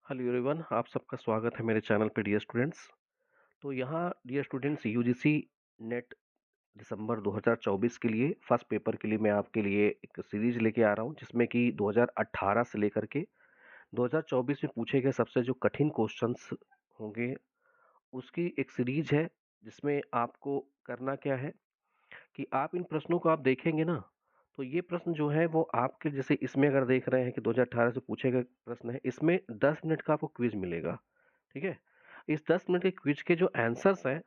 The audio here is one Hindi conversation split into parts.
हेलो एवरीवन, आप सबका स्वागत है मेरे चैनल पे डियर स्टूडेंट्स। तो यहाँ डियर स्टूडेंट्स यूजीसी नेट दिसंबर 2024 के लिए फर्स्ट पेपर के लिए मैं आपके लिए एक सीरीज लेके आ रहा हूँ जिसमें कि 2018 से लेकर के 2024 में पूछे गए सबसे जो कठिन क्वेश्चंस होंगे उसकी एक सीरीज है। जिसमें आपको करना क्या है कि आप इन प्रश्नों को आप देखेंगे ना, तो ये प्रश्न जो है वो आपके जैसे इसमें अगर देख रहे हैं कि 2018 से पूछे गए प्रश्न है, इसमें 10 मिनट का आपको क्विज मिलेगा। ठीक है? इस 10 मिनट के क्विज के जो आंसर्स हैं,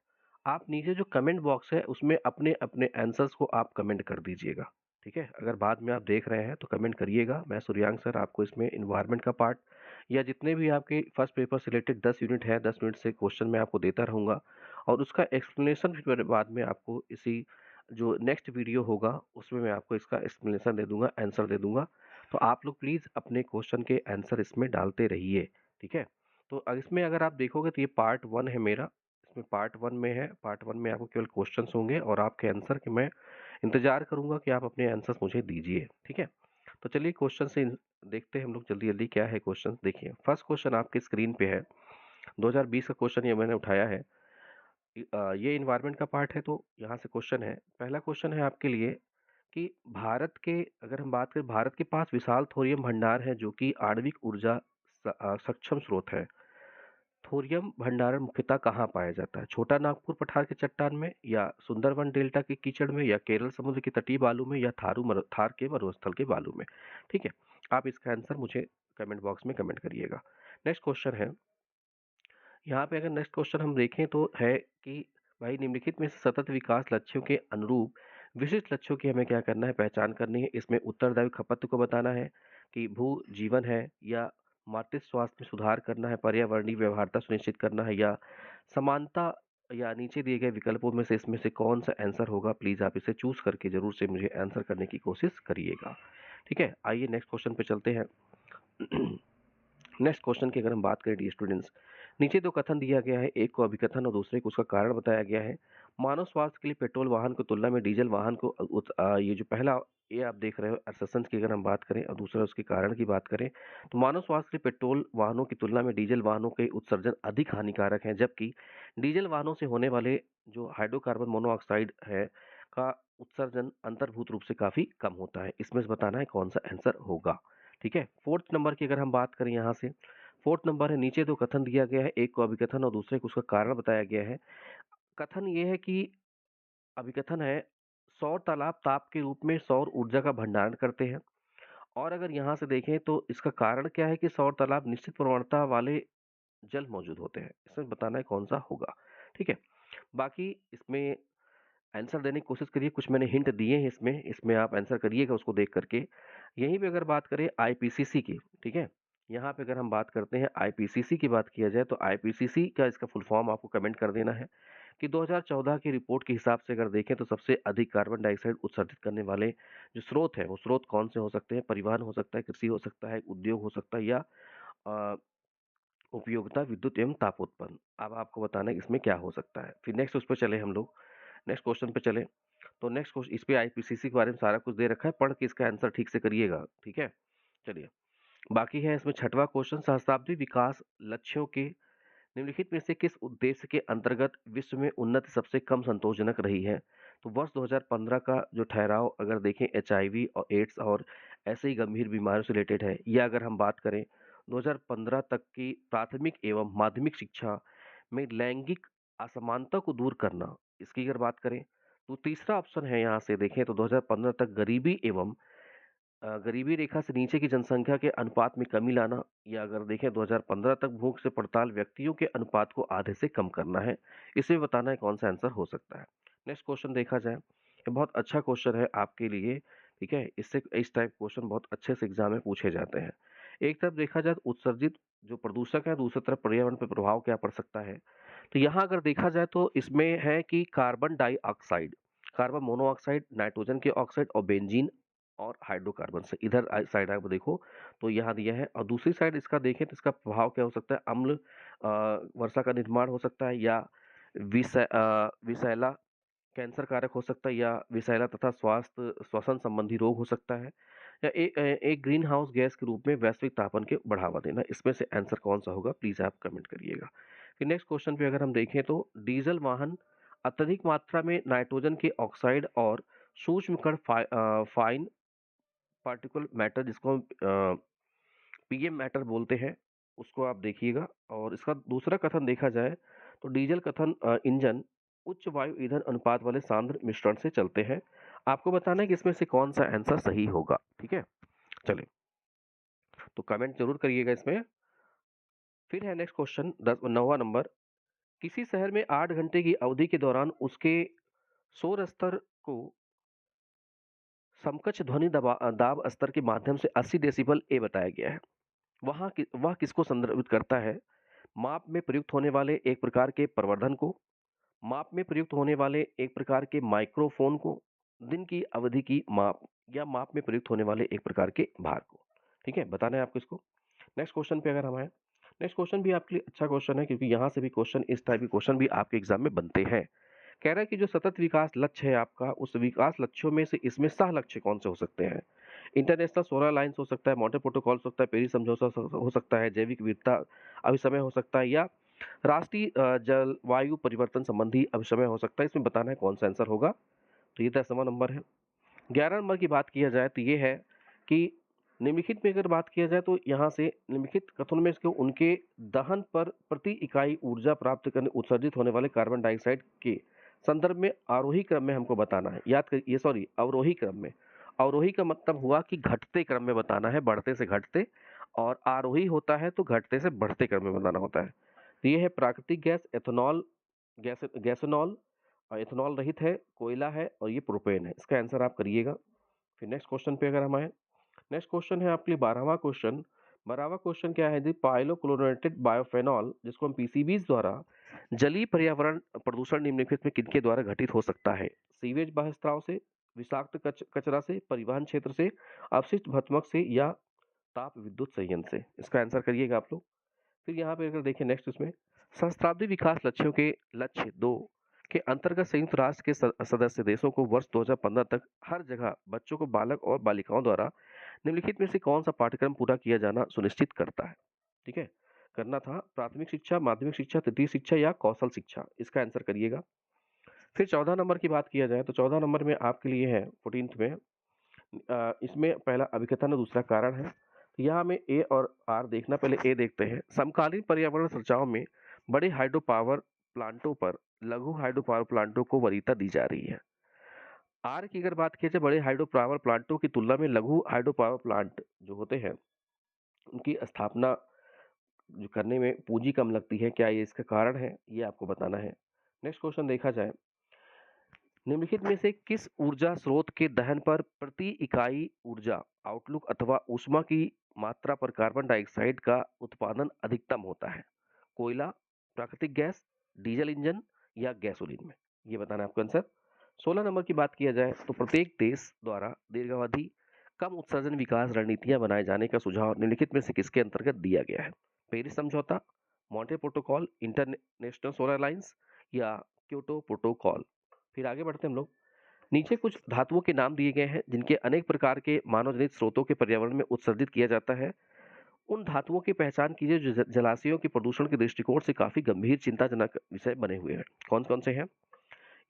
आप नीचे जो कमेंट बॉक्स है उसमें अपने-अपने आंसर्स को आप कमेंट कर दीजिएगा। ठीक है? अगर बाद में आप देख रहे हैं तो कमेंट करिएगा। मैं सूर्यांक सर आपको इसमें एनवायरनमेंट का पार्ट या जितने भी आपके फर्स्ट पेपर से रिलेटेड 10 यूनिट है, 10 मिनट से क्वेश्चन मैं आपको देता रहूँगा और उसका एक्सप्लेनेशन फिर बाद में आपको इसी जो नेक्स्ट वीडियो होगा उसमें मैं आपको इसका एक्सप्लेनेशन दे दूँगा, आंसर दे दूँगा। तो आप लोग प्लीज़ अपने क्वेश्चन के आंसर इसमें डालते रहिए। ठीक है? तो इसमें अगर आप देखोगे तो ये पार्ट 1 है मेरा। इसमें पार्ट 1 में है, पार्ट 1 में आपको केवल क्वेश्चंस होंगे और आपके आंसर के मैं इंतज़ार करूँगा कि आप अपने आंसर्स मुझे दीजिए, ठीक है? तो चलिए क्वेश्चन से देखते हैं हम लोग जल्दी-जल्दी क्या है क्वेश्चन देखिए। फर्स्ट क्वेश्चन आपकी स्क्रीन पे है, 2020 का क्वेश्चन ये मैंने उठाया है। ये एनवायरनमेंट का पार्ट है तो यहाँ से क्वेश्चन है। पहला क्वेश्चन है आपके लिए कि भारत के अगर हम बात करें भारत के पास विशाल थोरियम भंडार है जो कि आणविक ऊर्जा सक्षम स्रोत है। थोरियम भंडारण मुख्यतः कहाँ पाया जाता है? छोटा नागपुर पठार के चट्टान में या सुंदरवन डेल्टा के कीचड़ में या केरल समुद्र के तटीय बालू में या थार के मरुस्थल के बालू में। ठीक है, आप इसका आंसर मुझे कमेंट बॉक्स में कमेंट करिएगा। नेक्स्ट क्वेश्चन है, यहाँ पे अगर नेक्स्ट क्वेश्चन हम देखें तो है कि भाई निम्नलिखित में से सतत विकास लक्ष्यों के अनुरूप विशिष्ट लक्ष्यों की हमें क्या करना है, पहचान करनी है। इसमें उत्तरदायी खपत को बताना है कि भू जीवन है या मातृत्व स्वास्थ्य में सुधार करना है, पर्यावरणीय व्यवहार्यता सुनिश्चित करना है या समानता या नीचे दिए गए विकल्पों में से इसमें से कौन सा आंसर होगा। प्लीज आप इसे चूज करके जरूर से मुझे आंसर करने की कोशिश करिएगा। ठीक है, आइए नेक्स्ट क्वेश्चन पे चलते हैं। नेक्स्ट क्वेश्चन की अगर हम बात करें डी स्टूडेंट्स, नीचे दो कथन दिया गया है, एक को अभिकथन और दूसरे को उसका कारण बताया गया है। मानव स्वास्थ्य के लिए पेट्रोल वाहन की तुलना में डीजल वाहन को ये जो पहला ये आप देख रहे हो अससेंस की अगर हम बात करें और दूसरा उसके कारण की बात करें तो मानव स्वास्थ्य के लिए पेट्रोल वाहनों की तुलना में डीजल वाहनों के उत्सर्जन अधिक हानिकारक हैं, जबकि डीजल वाहनों से होने वाले जो हाइड्रोकार्बन मोनोऑक्साइड है का उत्सर्जन अंतर्भूत रूप से काफी कम होता है। इसमें से बताना है कौन सा आंसर होगा। ठीक है, फोर्थ नंबर की अगर हम बात करें यहाँ से, फोर्थ नंबर है, नीचे दो कथन दिया गया है, एक को अभिकथन और दूसरे को उसका कारण बताया गया है। कथन ये है कि अभिकथन है सौर तालाब ताप के रूप में सौर ऊर्जा का भंडारण करते हैं। और अगर यहाँ से देखें तो इसका कारण क्या है कि सौर तालाब निश्चित प्रवणता वाले जल मौजूद होते हैं। इसमें बताना है कौन सा होगा। ठीक है, बाकी इसमें आंसर देने की कोशिश करिए, कुछ मैंने हिंट दिए हैं इसमें इसमें आप आंसर करिएगा उसको देख करके। यहीं पे अगर बात करें आईपीसीसी की, ठीक है, यहाँ पे अगर हम बात करते हैं आईपीसीसी की बात किया जाए तो आईपीसीसी का इसका फुल फॉर्म आपको कमेंट कर देना है कि 2014 की रिपोर्ट के हिसाब से अगर देखें तो सबसे अधिक कार्बन डाइऑक्साइड उत्सर्जित करने वाले जो स्रोत हैं वो स्रोत कौन से हो सकते हैं। परिवहन हो सकता है, कृषि हो सकता है, उद्योग हो सकता है या अ, उपयोगिता विद्युत एवं तापोत्पन्न। अब आपको बताना है इसमें क्या हो सकता है। फिर नेक्स्ट उस पर चले हम लोग, नेक्स्ट क्वेश्चन पे चले। तो नेक्स्ट क्वेश्चन इस पे आईपीसीसी के बारे में सारा कुछ दे रखा है, पढ़ के इसका आंसर ठीक से करिएगा। ठीक है, चलिए बाकी है इसमें छठवां क्वेश्चन, सहस्त्राब्दी विकास लक्ष्यों के निम्नलिखित में से किस उद्देश्य के अंतर्गत विश्व में उन्नति सबसे कम संतोषजनक रही है। तो वर्ष 2015 का जो ठहराव अगर देखें एचआईवी और एड्स और ऐसे ही गंभीर बीमारियों से रिलेटेड है, या अगर हम बात करें 2015 तक की प्राथमिक एवं माध्यमिक शिक्षा में लैंगिक असमानता को दूर करना, इसकी अगर बात करें तो तीसरा ऑप्शन है यहाँ से देखें तो 2015 तक गरीबी एवं गरीबी रेखा से नीचे की जनसंख्या के अनुपात में कमी लाना, या अगर देखें 2015 तक भूख से पड़ताल व्यक्तियों के अनुपात को आधे से कम करना है। इसे बताना है कौन सा आंसर हो सकता है। नेक्स्ट क्वेश्चन देखा जाए, ये बहुत अच्छा क्वेश्चन है आपके लिए। ठीक है, इससे इस टाइप क्वेश्चन बहुत अच्छे से एग्जाम में पूछे जाते हैं। एक तरफ देखा जाए तो उत्सर्जित जो प्रदूषक है, दूसरी तरफ पर्यावरण पर प्रभाव क्या पड़ सकता है। तो यहाँ अगर देखा जाए तो इसमें है कि carbon dioxide, carbon monoxide, nitrogen के ऑक्साइड और बेंजीन और हाइड्रोकार्बन से इधर साइड आप देखो तो यहाँ दिया है, और दूसरी साइड इसका देखें तो इसका प्रभाव क्या हो सकता है। अम्ल वर्षा का निर्माण हो सकता है या विषैला कैंसर कारक हो सकता है या विषैला तथा स्वास्थ्य श्वसन संबंधी रोग हो सकता है या एक ग्रीन हाउस गैस के रूप में वैश्विक तापमान के बढ़ावा देना। इसमें से आंसर कौन सा होगा, प्लीज आप कमेंट करिएगा। फिर नेक्स्ट क्वेश्चन पे अगर हम देखें तो डीजल वाहन अत्यधिक मात्रा में नाइट्रोजन के ऑक्साइड और सूक्ष्म कण फाइन पार्टिकल मैटर, जिसको हम पीएम मैटर बोलते हैं, उसको आप देखिएगा। और इसका दूसरा कथन देखा जाए तो डीजल कथन इंजन उच्च वायु ईंधन अनुपात वाले सांद्र मिश्रण से चलते हैं। आपको बताना है कि इसमें से कौन सा आंसर सही होगा। ठीक है, चलिए, तो कमेंट जरूर करिएगा इसमें। फिर है नेक्स्ट क्वेश्चन 9वां नंबर। किसी शहर में 8 घंटे की अवधि के दौरान उसके शोर स्तर को समकक्ष ध्वनि दाब स्तर के माध्यम से 80 डेसिबल ए बताया गया है। वह किसको संदर्भित करता है? माप में प्रयुक्त होने वाले एक प्रकार के प्रवर्धन को, माप में प्रयुक्त होने वाले एक प्रकार के माइक्रोफोन को, दिन की अवधि की माप, या माप में प्रयुक्त होने वाले एक प्रकार के भार को। ठीक है, बताना है आपको इसको। नेक्स्ट क्वेश्चन पे अगर हम आए, नेक्स्ट क्वेश्चन भी आपके लिए अच्छा क्वेश्चन है, क्योंकि यहाँ से भी क्वेश्चन, इस टाइप के क्वेश्चन भी आपके एग्जाम में बनते हैं। कह रहा है कि जो सतत विकास लक्ष्य है आपका, उस विकास लक्ष्यों में से इसमें सह लक्ष्य कौन से हो सकते हैं? इंटरनेशनल सोलर अलायंस हो सकता है, मॉन्टे प्रोटोकॉल हो सकता है, पेरिस समझौता हो सकता है, जैविक विविधता अभिसमय हो सकता है, या राष्ट्रीय जलवायु परिवर्तन संबंधी अभिसमय हो सकता है। इसमें बताना है कौन सा आंसर होगा। तो ये 10वां नंबर है। 11 नंबर की बात किया जाए तो ये है कि निम्नलिखित में अगर बात किया जाए तो यहाँ से निम्नलिखित कथनों में इसको उनके दहन पर प्रति इकाई ऊर्जा प्राप्त करने उत्सर्जित होने वाले कार्बन डाइऑक्साइड के संदर्भ में आरोही क्रम में हमको बताना है। याद करिए, सॉरी, अवरोही क्रम में। अवरोही का मतलब हुआ कि घटते क्रम में बताना है, बढ़ते से घटते, और आरोही होता है तो घटते से बढ़ते क्रम में बताना होता है। तो ये है प्राकृतिक गैस, एथेनॉल, गैसोनॉल, और एथेनॉल रहित है, कोयला है, और ये प्रोपेन है। इसका आंसर आप करिएगा। फिर नेक्स्ट क्वेश्चन पे अगर हम आए, नेक्स्ट क्वेश्चन है आपके लिए 12वां क्वेश्चन। 12वां क्वेश्चन क्या है जी? पाइलोक्लोरेटेड बायोफेनॉल, जिसको हम पीसीबीज द्वारा जलीय पर्यावरण प्रदूषण निम्नलिखित में किनके द्वारा घटित हो सकता है? सीवेज बहिस्त्राव से, विषाक्त कचरा से, परिवहन क्षेत्र से, अपशिष्ट भस्मक से, या ताप विद्युत संयंत्र से। इसका आंसर करिएगा आप लोग। फिर यहाँ पे अगर देखें नेक्स्ट, इसमें सहस्त्राब्दी विकास लक्ष्यों के लक्ष्य 2 के अंतर्गत संयुक्त राष्ट्र के सदस्य देशों को वर्ष 2015 तक हर जगह बच्चों को बालक और बालिकाओं द्वारा निम्नलिखित में से कौन सा पाठ्यक्रम पूरा किया जाना सुनिश्चित करता है? ठीक है, करना था प्राथमिक शिक्षा, माध्यमिक शिक्षा, तृतीय शिक्षा, या कौशल शिक्षा। इसका आंसर करिएगा। फिर 14 नंबर की बात किया जाए तो 14 नंबर में आपके लिए है 14th में, इसमें पहला अभिकथन और दूसरा कारण है। तो यहाँ हमें ए और आर देखना, पहले ए देखते हैं। समकालीन पर्यावरण चर्चाओं में बड़े हाइड्रो पावर प्लांटों पर लघु हाइड्रो पावर प्लांटों को वरीयता दी जा रही है। आर की अगर बात की जाए, बड़े हाइड्रो पावर प्लांटों की तुलना में लघु हाइड्रो पावर प्लांट जो होते हैं, उनकी स्थापना जो करने में पूंजी कम लगती है। क्या ये इसका कारण है? ये आपको बताना है। नेक्स्ट क्वेश्चन देखा जाए, निम्नलिखित में से किस ऊर्जा स्रोत के दहन पर प्रति इकाई ऊर्जा आउटलुक अथवा ऊष्मा की मात्रा पर कार्बन डाइऑक्साइड का उत्पादन अधिकतम होता है? कोयला, प्राकृतिक गैस, डीजल इंजन, या गैसोलीन में? ये बताना है आपका आंसर। 16 नंबर की बात किया जाए तो प्रत्येक देश द्वारा दीर्घावधि कम उत्सर्जन विकास रणनीतियां बनाए जाने का सुझाव निम्नलिखित में से किसके अंतर्गत दिया गया है? पेरिस समझौता, Monte protocol, international solar alliance, या क्योटो प्रोटोकॉल? फिर आगे बढ़ते हैं हम लोग। नीचे कुछ धातुओं के नाम दिए गए हैं जिनके अनेक प्रकार के मानवजनित स्रोतों के पर्यावरण में उत्सर्जित किया जाता है। उन धातुओं की पहचान कीजिए जो जलाशयों के प्रदूषण के दृष्टिकोण से काफी गंभीर चिंताजनक विषय बने हुए हैं। कौन कौन से हैं?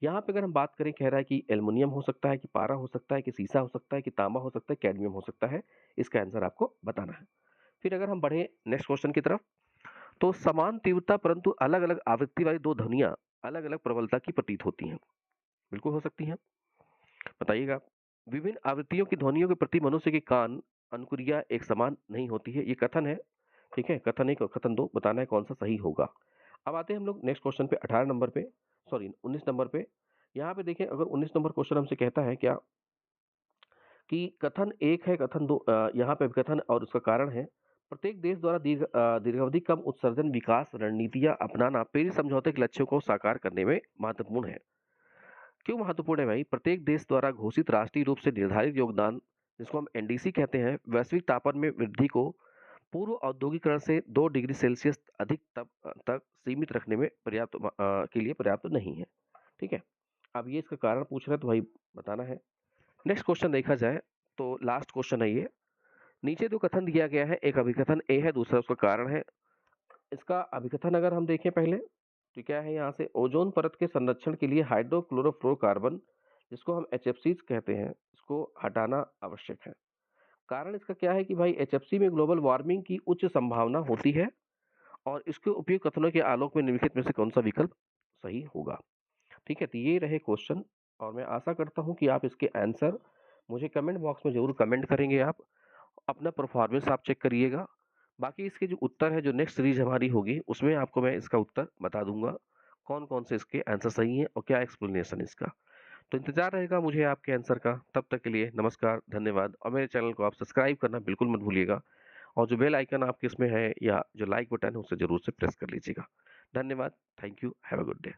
यहाँ पे अगर हम बात करें, कह रहा है कि एल्युमिनियम हो सकता है, कि पारा हो सकता है, कि सीसा हो सकता है, कि तांबा हो सकता है, कैडमियम हो सकता है। इसका आंसर आपको बताना है। फिर अगर हम बढ़े नेक्स्ट क्वेश्चन की तरफ, तो समान तीव्रता परंतु अलग अलग आवृत्ति वाली दो ध्वनियां अलग अलग प्रबलता की प्रतीत होती हैं। बिल्कुल हो सकती हैं, बताइएगा। विभिन्न आवृत्तियों की ध्वनियों के प्रति मनुष्य के कान अनुक्रिया एक समान नहीं होती है। ये कथन है। ठीक है, कथन 1 और कथन 2 बताना है कौन सा सही होगा। अब आते हैं हम लोग नेक्स्ट क्वेश्चन पे 18 नंबर पे, सॉरी 19 नंबर पे। यहाँ पे देखें, अगर 19 नंबर क्वेश्चन हमसे कहता है क्या कि कथन 1 है, कथन 2, यहाँ पे कथन और उसका कारण है, प्रत्येक देश द्वारा दीर्घावधि कम उत्सर्जन विकास रणनीतियां अपनाना पेरिस समझौते के लक्ष्यों को साकार करने में महत्वपूर्ण है। क्यों महत्वपूर्ण है भाई? प्रत्येक देश द्वारा घोषित राष्ट्रीय रूप से निर्धारित योगदान, जिसको हम एनडीसी कहते हैं, वैश्विक तापमान में वृद्धि को पूर्व औद्योगिकरण से 2 डिग्री सेल्सियस अधिक तक सीमित रखने में के लिए पर्याप्त नहीं है। ठीक है, अब ये इसका कारण पूछ रहे हैं तो भाई बताना है। नेक्स्ट क्वेश्चन देखा जाए तो लास्ट क्वेश्चन है ये। नीचे जो कथन दिया गया है, एक अभिकथन ए है, दूसरा उसका कारण है। इसका अभिकथन अगर हम देखें पहले, तो क्या है यहाँ से, ओजोन परत के संरक्षण के लिए हाइड्रोक्लोरोफ्लोरोकार्बन, जिसको हम एचएफसीज कहते हैं, इसको हटाना आवश्यक है। कारण इसका क्या है कि भाई एचएफसी में ग्लोबल वार्मिंग की उच्च संभावना होती है और इसके उपयुक्त कथनों के आलोक में निम्नलिखित में से कौन सा विकल्प सही होगा। ठीक है, तो ये रहे क्वेश्चन और मैं आशा करता हूँ कि आप इसके आंसर मुझे कमेंट बॉक्स में जरूर कमेंट करेंगे। आप अपना परफॉर्मेंस आप चेक करिएगा। बाकी इसके जो उत्तर है, जो नेक्स्ट सीरीज हमारी होगी, उसमें आपको मैं इसका उत्तर बता दूंगा, कौन कौन से इसके आंसर सही हैं और क्या एक्सप्लेनेशन इसका। तो इंतजार रहेगा मुझे आपके आंसर का। तब तक के लिए नमस्कार, धन्यवाद, और मेरे चैनल को आप सब्सक्राइब करना बिल्कुल मत भूलिएगा, और जो बेल आइकन आपके इसमें है या जो लाइक बटन है, उसे जरूर से प्रेस कर लीजिएगा। धन्यवाद, thank you, have a good day.